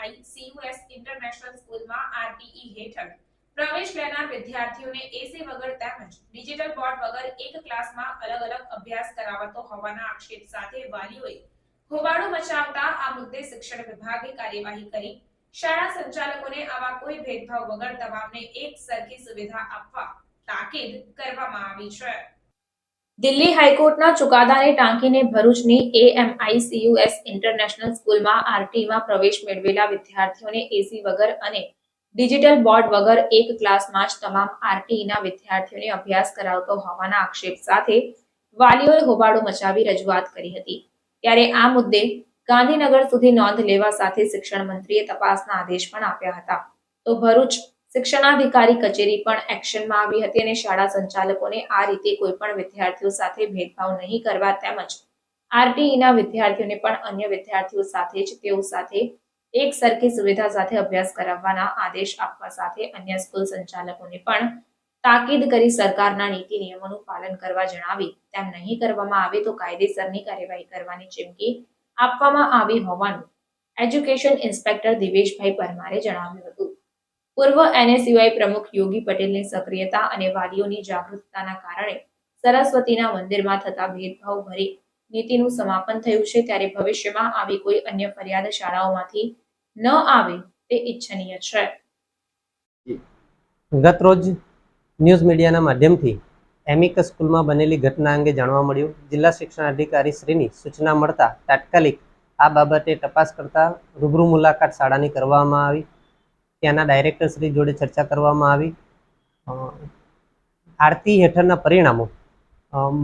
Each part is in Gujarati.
CUS ઇન્ટરનેશનલ સ્કૂલમાં RTE હેઠળ પ્રવેશ લેનાર વિદ્યાર્થીઓને એસી વગર તેમજ ડિજિટલ બોર્ડ વગર એક ક્લાસમાં અલગ અલગ અભ્યાસ કરાવતો હોવાના આક્ષેપ સાથે વાલીઓએ હોબાળો મચાવતા આ મુદ્દે શિક્ષણ વિભાગે કાર્યવાહી કરી શાળા સંચાલકોને આવા કોઈ ભેદભાવ વગર તમામને એક સરખી સુવિધા આપવા તાકીદ કરવામાં આવી છે। દિલ્હી હાઈકોર્ટના ચુકાદાને ટાંકીને ભરૂચની AMI CUS ઇન્ટરનેશનલ સ્કૂલમાં RTમાં પ્રવેશ મેળવેલા વિદ્યાર્થીઓને એસી વગર અને ડિજિટલ બોર્ડ વગર એક ક્લાસમાં જ તમામ RTના વિદ્યાર્થીઓને અભ્યાસ કરાવતો હોવાના આક્ષેપ સાથે વાલીઓએ હોબાળો મચાવી રજૂઆત કરી હતી। ત્યારે આ મુદ્દે ગાંધીનગર સુધી નોંધ લેવા સાથે શિક્ષણ મંત્રીએ તપાસના આદેશ પણ આપ્યા હતા। તો ભરૂચ શિક્ષણાધિકારી કચેરી પણ એક્શનમાં આવી હતી અને શાળા સંચાલકોને આ રીતે કોઈ પણ વિદ્યાર્થીઓ સાથે ભેદભાવ નહીં કરવા તેમજ RTના વિદ્યાર્થીઓને પણ અન્ય વિદ્યાર્થીઓ સાથે જ તેઓ સાથે એક સરખી સુવિધા સાથે અભ્યાસ કરાવવાના આદેશ આપવા સાથે અન્ય સ્કૂલ સંચાલકોને પણ તાકીદ કરી સરકારના નીતિ નિયમોનું પાલન કરવા જણાવી તેમ નહીં કરવામાં આવે તો કાયદેસરની કાર્યવાહી કરવાની ચીમકી આપવામાં આવી હોવાનું એજ્યુકેશન ઇન્સ્પેક્ટર દિવેશભાઈ પરમારે જણાવ્યું હતું। પૂર્વ NSUI પ્રમુખ યોગી પટેલની સક્રિયતા અને વાલીઓની જાગૃતતાના કારણે સરસ્વતીના મંદિરમાં થતા ભેદભાવ ભરી નીતિનું સમાપન થયું છે। ત્યારે ભવિષ્યમાં આવી કોઈ અન્ય ફરિયાદ શાળાઓમાંથી ન આવે તે ઈચ્છનીય છે। ગત રોજ ન્યૂઝ મીડિયાના માધ્યમથી એમિકસ સ્કૂલમાં બનેલી ઘટના અંગે જાણવા મળ્યું। જિલ્લા શિક્ષણ અધિકારી શ્રીની સૂચના મળતા તાત્કાલિક આ બાબતે તપાસ કરતા રૂબરૂ મુલાકાત શાળાની કરવામાં આવી। ત્યાંના ડાયરેક્ટર શ્રી જોડે ચર્ચા કરવામાં આવી। આરતી હેઠળના પરિણામો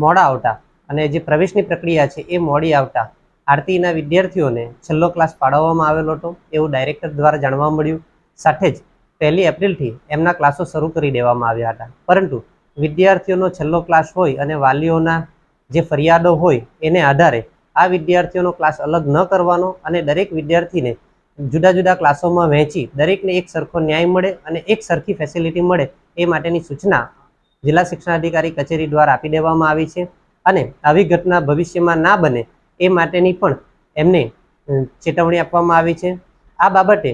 મોડા આવતા અને જે પ્રવેશની પ્રક્રિયા છે એ મોડી આવતા આરતીના વિદ્યાર્થીઓને છેલ્લો ક્લાસ ફાળવવામાં આવેલો હતો એવું ડાયરેક્ટર દ્વારા જાણવા મળ્યું। સાથે જ 1 એપ્રિલથી એમના ક્લાસો શરૂ કરી દેવામાં આવ્યા હતા, પરંતુ વિદ્યાર્થીઓનો છેલ્લો ક્લાસ હોય અને વાલીઓના જે ફરિયાદો હોય એને આધારે આ વિદ્યાર્થીઓનો ક્લાસ અલગ ન કરવાનો અને દરેક વિદ્યાર્થીને જુદા જુદા ક્લાસોમાં વહેંચી દરેકને એક સરખો ન્યાય મળે અને એક સરખી ફેસિલિટી મળે એ માટેની સૂચના જિલ્લા શિક્ષણાધિકારી કચેરી દ્વારા આપી દેવામાં આવી છે અને આવી ઘટના ભવિષ્યમાં ના બને એ માટેની પણ એમને ચેતવણી આપવામાં આવી છે। આ બાબતે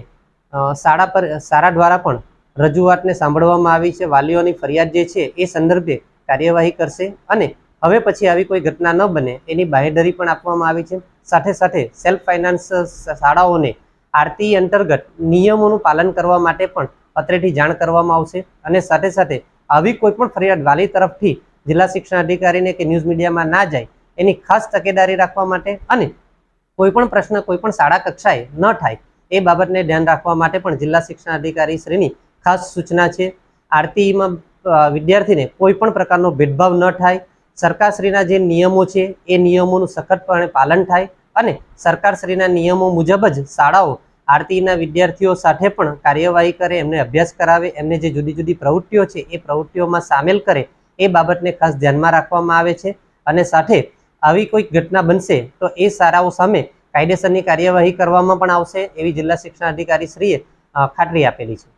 શાળા દ્વારા પણ રજૂઆતને સાંભળવામાં આવી છે। વાલીઓની ફરિયાદ જે છે એ સંદર્ભે કાર્યવાહી કરશે અને હવે પછી આવી કોઈ ઘટના ન બને એની બાહેધરી પણ આપવામાં આવી છે। સાથે સાથે સેલ્ફ ફાઇનાન્સ શાળાઓને આરતી અંતર્ગત નિયમોનું પાલન કરવા માટે પણ પત્રેથી જાણ કરવામાં આવશે અને સાથે સાથે આવી કોઈ પણ ફરિયાદ વાલી તરફથી જિલ્લા શિક્ષણ અધિકારીને કે ન્યૂઝ મીડિયામાં ના જાય એની ખાસ તકેદારી રાખવા માટે અને કોઈ પણ પ્રશ્ન કોઈ પણ શાળા કક્ષાએ ન થાય એ બાબતને ધ્યાન રાખવા માટે પણ જિલ્લા શિક્ષણ અધિકારી શ્રીની ખાસ સૂચના છે। આરતીમાં વિદ્યાર્થીને કોઈ પણ પ્રકારનો ભેદભાવ ન થાય, સરકારશ્રીના જે નિયમો છે એ નિયમોનું સખતપણે પાલન થાય અને સરકારશ્રીના નિયમો મુજબ જ શાળાઓ આરતીના વિદ્યાર્થીઓ સાથે પણ કાર્યવાહી કરે, એમને અભ્યાસ કરાવે, એમને જે જુદી જુદી પ્રવૃત્તિઓ છે એ પ્રવૃત્તિઓમાં સામેલ કરે એ બાબતને ખાસ ધ્યાનમાં રાખવામાં આવે છે। અને સાથે આવી કોઈ ઘટના બનશે તો એ શાળાઓ સામે કાયદેસરની કાર્યવાહી કરવામાં પણ આવશે એવી જિલ્લા શિક્ષણ અધિકારી શ્રીએ ખાતરી આપેલી છે।